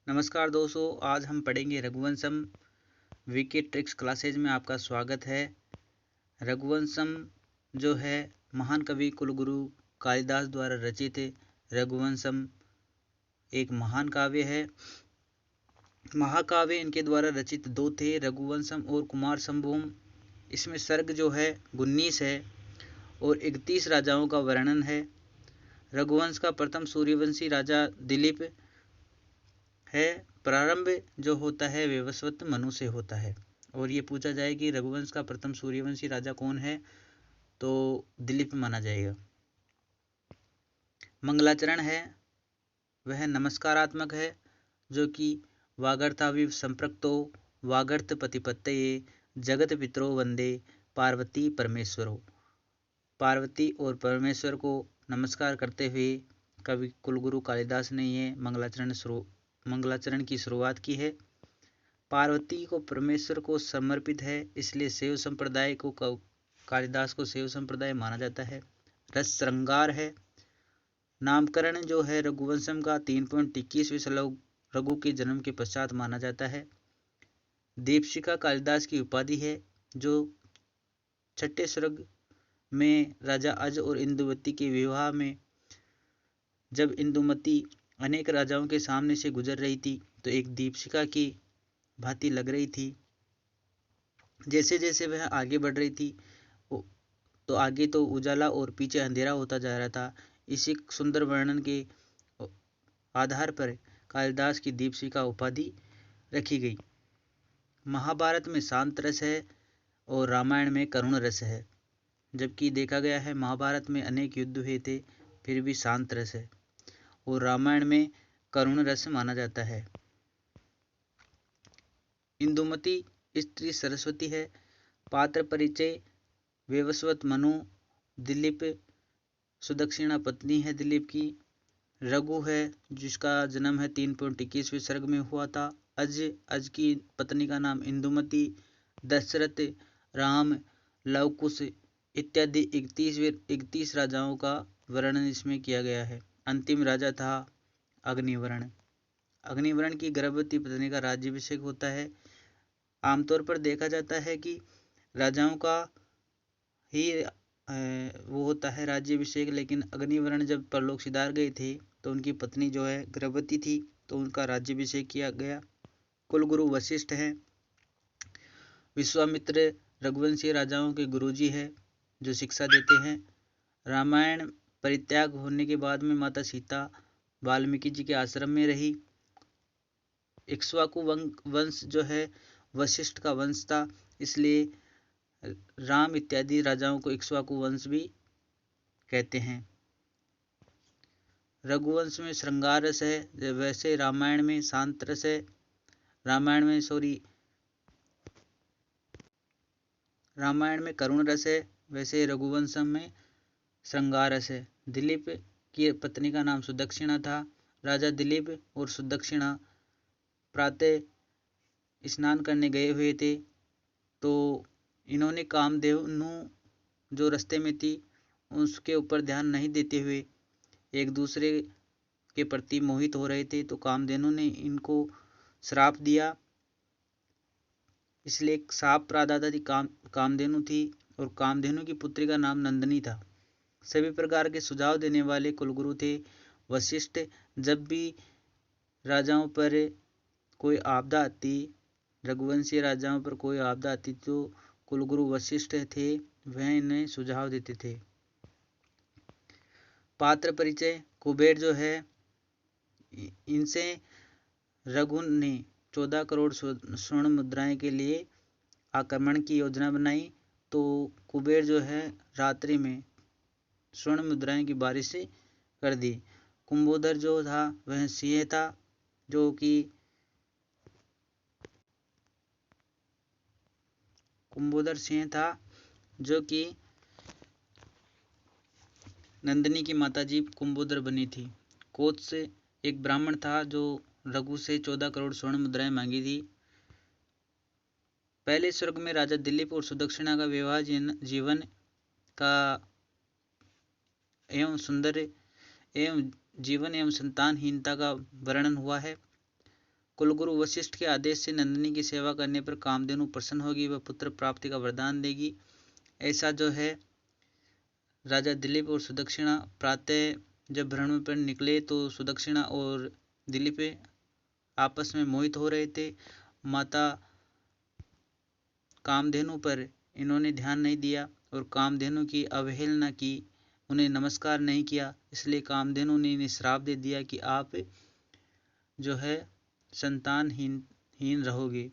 नमस्कार दोस्तों, आज हम पढ़ेंगे रघुवंशम। वीके ट्रिक्स क्लासेज में आपका स्वागत है। रघुवंशम जो है महान कवि कुलगुरु कालिदास द्वारा रचित रघुवंशम एक महान काव्य है। महाकाव्य इनके द्वारा रचित दो थे, रघुवंशम और कुमार संभूम। इसमें सर्ग जो है 19 है और 31 राजाओं का वर्णन है। रघुवंश का प्रथम सूर्यवंशी राजा दिलीप है। प्रारंभ जो होता है वैवस्वत मनु से होता है। और ये पूछा जाए कि रघुवंश का प्रथम सूर्यवंशी राजा कौन है, तो दिलीप माना जाएगा। मंगलाचरण है वह नमस्कारात्मक है, जो कि वागर्थाविव संप्रक्तो वागर्थ पतिपत्तये जगत पितरो वंदे पार्वती परमेश्वरो। पार्वती और परमेश्वर को नमस्कार करते हुए कवि कुलगुरु कालिदास ने ये मंगलाचरण की शुरुआत की है। पार्वती को परमेश्वर को समर्पित है, इसलिए शैव संप्रदाय को कालिदास को शैव संप्रदाय माना जाता है। रस श्रृंगार है। नामकरण जो है रघुवंशम का 3.21वें श्लोक रघु के जन्म के पश्चात माना जाता है। दीपशिखा कालिदास की उपाधि है, जो छठे सर्ग में राजा अज और इंदुमती के विवाह में जब इंदुमती अनेक राजाओं के सामने से गुजर रही थी तो एक दीपशिखा की भांति लग रही थी। जैसे जैसे वह आगे बढ़ रही थी तो आगे तो उजाला और पीछे अंधेरा होता जा रहा था। इसी सुंदर वर्णन के आधार पर कालिदास की दीपशिखा उपाधि रखी गई। महाभारत में शांत रस है और रामायण में करुण रस है, जबकि देखा गया है महाभारत में अनेक युद्ध हुए थे फिर भी शांत रस है और रामायण में करुण रस माना जाता है। इंदुमती स्त्री सरस्वती है। पात्र परिचय वैवस्वत मनु। दिलीप सुदक्षिणा पत्नी है दिलीप की। रघु है जिसका जन्म है 3.21वें सर्ग में हुआ था। अज की पत्नी का नाम इंदुमती। दशरथ, राम, लवकुश इत्यादि 31 राजाओं का वर्णन इसमें किया गया है। अंतिम राजा था अग्निवर्ण। अग्निवर्ण की गर्भवती पत्नी का राज्याभिषेक होता है। आमतौर पर देखा जाता है कि राजाओं का ही वो होता है राज्याभिषेक, लेकिन अग्निवर्ण जब परलोक सिधार गए थे तो उनकी पत्नी जो है गर्भवती थी तो उनका राज्याभिषेक किया गया। कुलगुरु वशिष्ठ हैं। विश्वामित्र रघुवंशीय राजाओं के गुरुजी है जो शिक्षा देते हैं। रामायण परित्याग होने के बाद में माता सीता वाल्मीकि जी के आश्रम में रही। इक्ष्वाकु वंश जो है वशिष्ठ का वंश था, इसलिए राम इत्यादि राजाओं को इक्ष्वाकु वंश भी कहते हैं। रघुवंश में श्रृंगार रस है, वैसे रामायण में शांत रस है। रामायण में करुण रस है, वैसे रघुवंशम में श्रृंगार रस है। दिलीप की पत्नी का नाम सुदक्षिणा था। राजा दिलीप और सुदक्षिणा प्रातः स्नान करने गए हुए थे तो इन्होंने कामधेनु जो रास्ते में थी उसके ऊपर ध्यान नहीं देते हुए एक दूसरे के प्रति मोहित हो रहे थे, तो कामधेनु ने इनको श्राप दिया। इसलिए एक साप प्रादाता थी कामधेनु थी और कामधेनु की पुत्री का नाम नंदिनी था। सभी प्रकार के सुझाव देने वाले कुलगुरु थे वशिष्ठ। जब भी राजाओं पर कोई आपदा आती, रघुवंशीय राजाओं पर कोई आपदा आती तो कुलगुरु वशिष्ठ थे, वह इन्हें सुझाव देते थे। पात्र परिचय कुबेर जो है इनसे रघु ने 14 करोड़ स्वर्ण मुद्राएं के लिए आक्रमण की योजना बनाई, तो कुबेर जो है रात्रि में स्वर्ण मुद्राएं की बारिश कर दी। कुंभोदर जो था वह सिंह था, जो कि नंदिनी की माताजी कुंभोदर बनी थी। कोच से एक ब्राह्मण था जो रघु से 14 करोड़ स्वर्ण मुद्राएं मांगी थी। पहले स्वर्ग में राजा दिलीप और सुदक्षिणा का विवाह जीवन का एवं सुंदर एवं जीवन एवं संतानहीनता का वर्णन हुआ है। कुलगुरु वशिष्ठ के आदेश से नंदिनी की सेवा करने पर कामधेनु प्रसन्न होगी, वह पुत्र प्राप्ति का वरदान देगी। ऐसा जो है राजा दिलीप और सुदक्षिणा प्रातः जब भ्रमण पर निकले तो सुदक्षिणा और दिलीप आपस में मोहित हो रहे थे। माता कामधेनु पर इन्होंने ध्यान नहीं दिया और कामधेनु की अवहेलना की, उन्हें नमस्कार नहीं किया। इसलिए कामधेनु ने इन्हें श्राप दे दिया कि आप जो है संतानहीन रहोगे।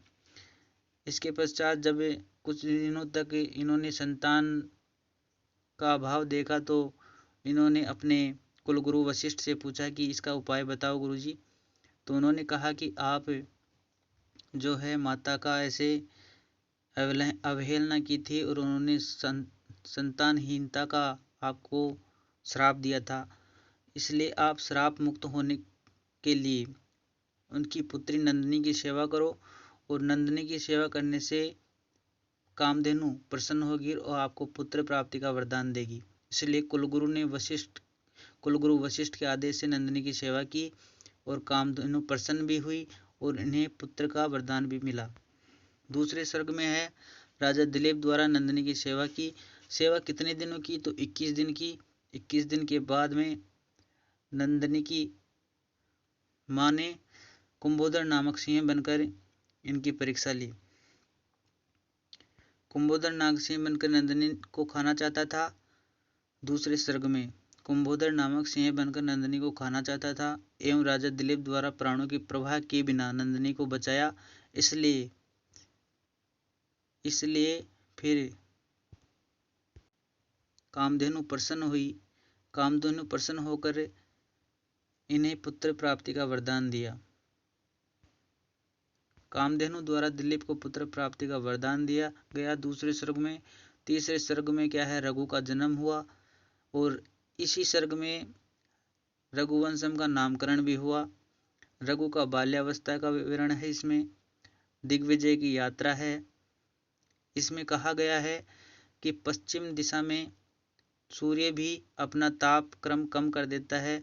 इसके पश्चात जब कुछ दिनों तक इन्होंने संतान का अभाव देखा तो इन्होंने अपने कुलगुरु वशिष्ठ से पूछा कि इसका उपाय बताओ गुरुजी। तो उन्होंने कहा कि आप जो है माता का ऐसे अवहेलना की थी और उन्होंने संतानहीनता का आपको श्राप दिया था, इसलिए आप श्राप मुक्त होने के लिए उनकी पुत्री नंदिनी की सेवा करो और नंदिनी की सेवा करने से कामधेनु प्रसन्न होगी और आपको पुत्र प्राप्ति का वरदान देगी। इसलिए कुलगुरु वशिष्ठ के आदेश से नंदिनी की सेवा की और कामधेनु प्रसन्न भी हुई और इन्हें पुत्र का वरदान भी मिला। दूसरे सर्ग में है राजा दिलीप द्वारा नंदिनी की सेवा की। सेवा कितने दिनों की? तो 21 दिन की। 21 दिन के बाद में नंदिनी की माँ ने कुंभोदर नामक सिंह बनकर इनकी परीक्षा ली। कुंभोदर नाग सिंह बनकर नंदिनी को खाना चाहता था। दूसरे सर्ग में कुंभोदर नामक सिंह बनकर नंदिनी को खाना चाहता था एवं राजा दिलीप द्वारा प्राणों की प्रवाह के बिना नंदिनी को बचाया। इसलिए फिर कामधेनु प्रसन्न हुई। कामधेनु प्रसन्न होकर इन्हें पुत्र प्राप्ति का वरदान दिया। कामधेनु द्वारा दिलीप को पुत्र प्राप्ति का वरदान दिया गया दूसरे सर्ग में। तीसरे सर्ग में क्या है, रघु का जन्म हुआ और इसी सर्ग में रघुवंशम का नामकरण भी हुआ। रघु का बाल्यावस्था का विवरण है, इसमें दिग्विजय की यात्रा है। इसमें कहा गया है कि पश्चिम दिशा में सूर्य भी अपना ताप क्रम कम कर देता है।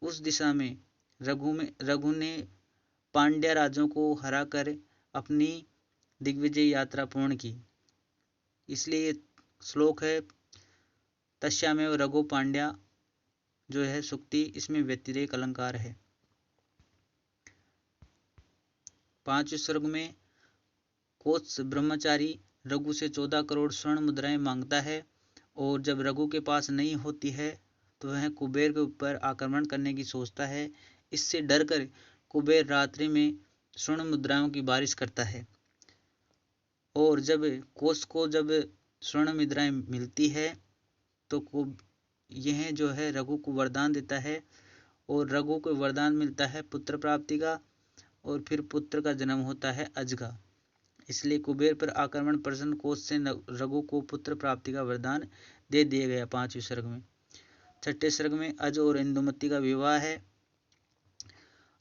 उस दिशा में रघु ने पांड्या राजों को हराकर अपनी दिग्विजय यात्रा पूर्ण की। इसलिए श्लोक है तस्यामेव रघु पांड्या जो है सुक्ति, इसमें व्यतिरेक अलंकार है। पांचवें सर्ग में कोत्स ब्रह्मचारी रघु से 14 करोड़ स्वर्ण मुद्राएं मांगता है और जब रघु के पास नहीं होती है तो वह कुबेर के ऊपर आक्रमण करने की सोचता है। इससे डरकर कुबेर रात्रि में स्वर्ण मुद्राओं की बारिश करता है और जब कोत्स को जब स्वर्ण मुद्राएं मिलती है तो यह जो है रघु को वरदान देता है और रघु को वरदान मिलता है पुत्र प्राप्ति का और फिर पुत्र का जन्म होता है अज का। इसलिए कुबेर पर आक्रमण प्रसन्न कोत्स से रघु को पुत्र प्राप्ति का वरदान दे दिया गया पांचवें सर्ग में। छठे सर्ग में अज और इंदुमती का विवाह है।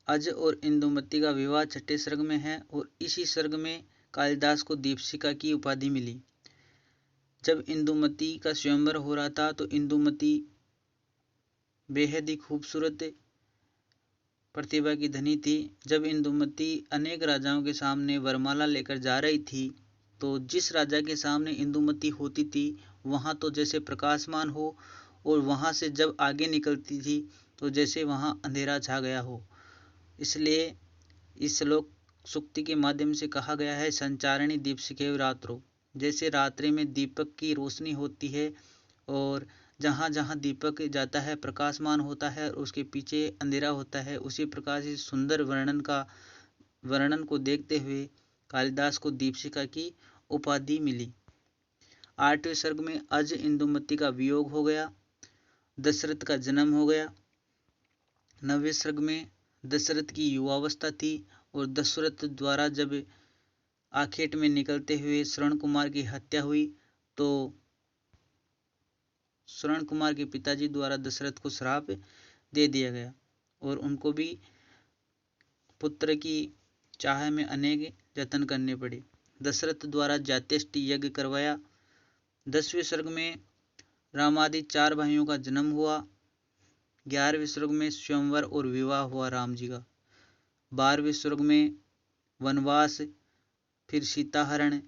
अज और इंदुमती का विवाह छठे सर्ग में है और इसी सर्ग में कालिदास को दीपशिखा की उपाधि मिली। जब इंदुमती का स्वयंवर हो रहा था तो इंदुमती बेहद ही खूबसूरत प्रतिभा की धनी थी। जब इंदुमती अनेक राजाओं के सामने वरमाला लेकर जा रही थी तो जिस राजा के सामने इंदुमती होती थी वहाँ तो जैसे प्रकाशमान हो और वहाँ से जब आगे निकलती थी तो जैसे वहाँ अंधेरा छा गया हो। इसलिए इस श्लोक सूक्ति के माध्यम से कहा गया है संचारिणी दीपशिखेव रात्रो, जैसे रात्रि में दीपक की रोशनी होती है और जहाँ जहाँ दीपक जाता है प्रकाशमान होता है और उसके पीछे अंधेरा होता है। उसी प्रकार से सुंदर वर्णन को देखते हुए कालिदास को दीपशिखा की उपाधि मिली। आठवें सर्ग में अज इंदुमती का वियोग हो गया, दशरथ का जन्म हो गया। नवें सर्ग में दशरथ की युवावस्था थी और दशरथ द्वारा जब आखेट में निकलते हुए श्रवण कुमार की हत्या हुई तो श्रवण कुमार के पिताजी द्वारा दशरथ को श्राप दे दिया गया और उनको भी पुत्र की चाह में अनेक जतन करने पड़े। दशरथ द्वारा जात्यष्टि यज्ञ करवाया। 10वें सर्ग में रामादि 4 भाइयों का जन्म हुआ। 11वें सर्ग में स्वयंवर और विवाह हुआ राम जी का। 12वें सर्ग में वनवास, फिर सीताहरण,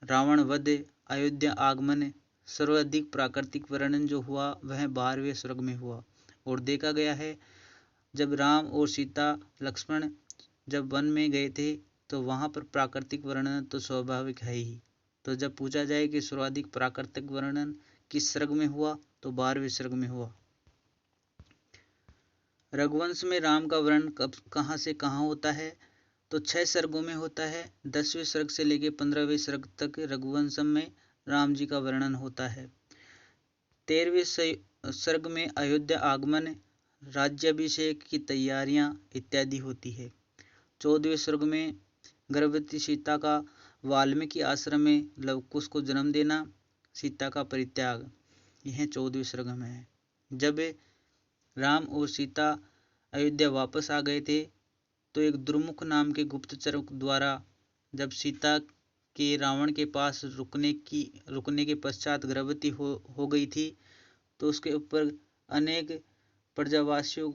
रावण वध, अयोध्या आगमन, सर्वाधिक प्राकृतिक वर्णन जो हुआ वह 12वें सर्ग में हुआ। और देखा गया है जब राम और सीता लक्ष्मण जब वन में गए थे तो वहाँ पर प्राकृतिक वर्णन तो स्वाभाविक है ही। तो जब पूछा जाए कि सर्वाधिक प्राकृतिक वर्णन किस सर्ग में हुआ तो 12वें सर्ग में हुआ। रघुवंश में राम का वर्णन कहाँ से कहाँ होता है तो 6 सर्गों में होता है। 10वें सर्ग से लेकर 15वें सर्ग तक रघुवंशम में राम जी का वर्णन होता है। 13वें सर्ग में अयोध्या आगमन, राज्याभिषेक की तैयारियां इत्यादि होती है। 14वें सर्ग में गर्भवती सीता का वाल्मीकि आश्रम में लवकुश को जन्म देना, सीता का परित्याग, यह 14वें सर्ग में है। जब राम और सीता अयोध्या वापस आ गए थे तो एक दुर्मुख नाम के गुप्तचर द्वारा जब सीता के रावण के पास रुकने के पश्चात गर्भवती हो गई थी तो उसके ऊपर अनेक प्रजावासियों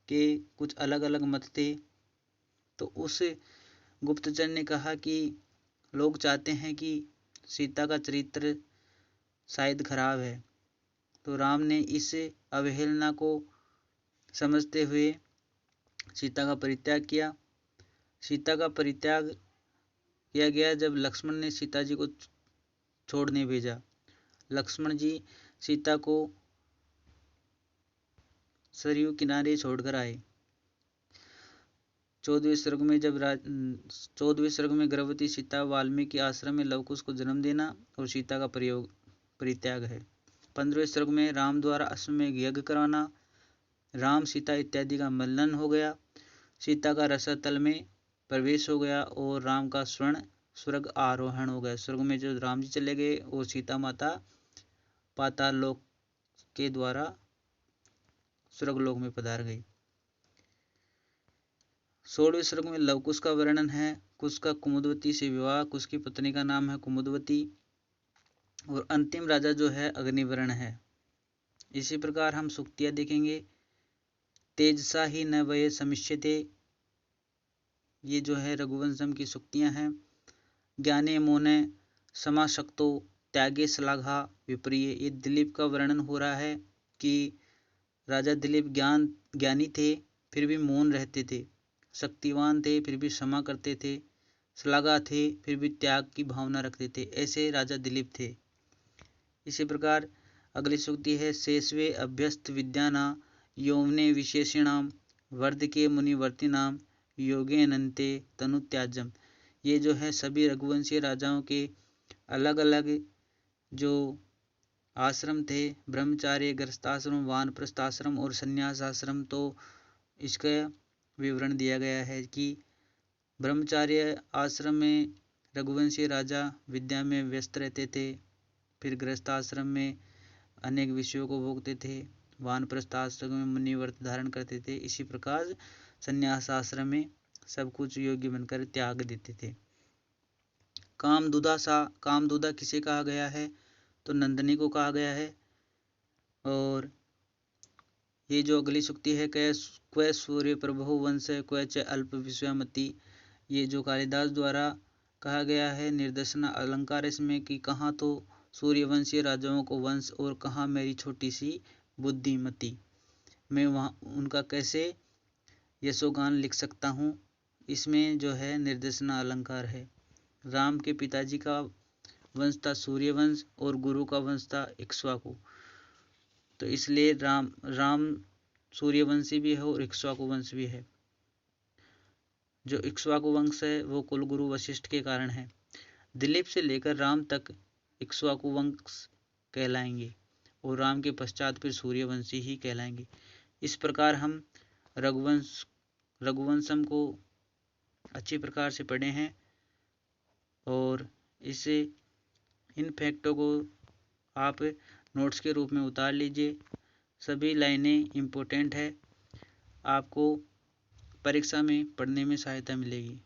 के कुछ अलग अलग मत थे। तो उस गुप्तचर ने कहा कि लोग चाहते हैं कि सीता का चरित्र शायद खराब है। तो राम ने इस अवहेलना को समझते हुए सीता का परित्याग किया। सीता का परित्याग किया गया जब लक्ष्मण ने सीता जी को छोड़ने भेजा। लक्ष्मण जी सीता को सरयू किनारे छोड़कर आए। 14वें सर्ग में गर्भवती सीता वाल्मीकि आश्रम में लवकुश को जन्म देना और सीता का परित्याग है। 15वें सर्ग में राम द्वारा अश्वमेध यज्ञ कराना, राम सीता इत्यादि का मिलन हो गया, सीता का रसातल में प्रवेश हो गया और राम का स्वर्ण स्वर्ग आरोहण हो गया। स्वर्ग में जो राम जी चले गए और सीता माता पाताल लोक के द्वारा स्वर्ग लोक में पधार गई। 16वें सर्ग में लवकुश का वर्णन है। कुश का कुमुदवती से विवाह, कुश की पत्नी का नाम है कुमुदवती और अंतिम राजा जो है अग्निवर्ण है। इसी प्रकार हम सूक्तियाँ देखेंगे। तेजसा ही न वये समिष्यते, ये जो है रघुवंशम की सूक्तियाँ हैं। ज्ञाने मोने समाशक्तो त्यागे श्लाघा विप्रिय, ये दिलीप का वर्णन हो रहा है कि राजा दिलीप ज्ञानी थे फिर भी मौन रहते थे, शक्तिवान थे फिर भी क्षमा करते थे, श्लाघा थे फिर भी त्याग की भावना रखते थे, ऐसे राजा दिलीप थे। इसी प्रकार अगली सूक्ति है। शेषवे अभ्यस्त विद्याना यौवने विशेषणाम वर्ध के मुनिवर्तिनाम योगेनन्ते तनुत्याजम, ये जो है सभी रघुवंशीय राजाओं के अलग अलग जो आश्रम थे, ब्रह्मचार्य, गृहस्थाश्रम, वानप्रस्थाश्रम और संन्यास आश्रम, तो इसका विवरण दिया गया है कि ब्रह्मचार्य आश्रम में रघुवंशीय राजा विद्या में व्यस्त रहते थे, फिर गृहस्थाश्रम में अनेक विषयों को भोगते थे, वानप्रस्थ आश्रम में मुनिव्रत धारण करते थे, इसी प्रकार संन्यास आश्रम में सब कुछ योग्य बनकर त्याग देते थे। कामदूदा किसे कहा गया है तो नंदनी को कहा गया है। और ये जो अगली सूक्ति है, क्व सूर्य प्रभु वंश क्व च अल्प विश्वामती, ये जो कालिदास द्वारा कहा गया है निर्देशना अलंकार इसमें कि कहाँ तो सूर्यवंशीय राजाओं को वंश और कहाँ मेरी छोटी सी बुद्धिमती, मैं वहाँ उनका कैसे यशोगान लिख सकता हूँ, इसमें जो है निर्देशना अलंकार है। राम के पिताजी का वंश था सूर्यवंश और गुरु का वंश था इक्ष्वाकु, तो इसलिए राम सूर्यवंशी भी है और इक्ष्वाकु वंश भी है। जो इक्ष्वाकु वंश है वो कुलगुरु वशिष्ठ के कारण है। दिलीप से लेकर राम तक इक्ष्वाकु वंश कहलाएंगे और राम के पश्चात फिर सूर्यवंशी ही कहलाएंगे। इस प्रकार हम रघुवंशम को अच्छी प्रकार से पढ़े हैं और इसे इन फैक्टों को आप नोट्स के रूप में उतार लीजिए। सभी लाइनें इम्पोर्टेंट है, आपको परीक्षा में पढ़ने में सहायता मिलेगी।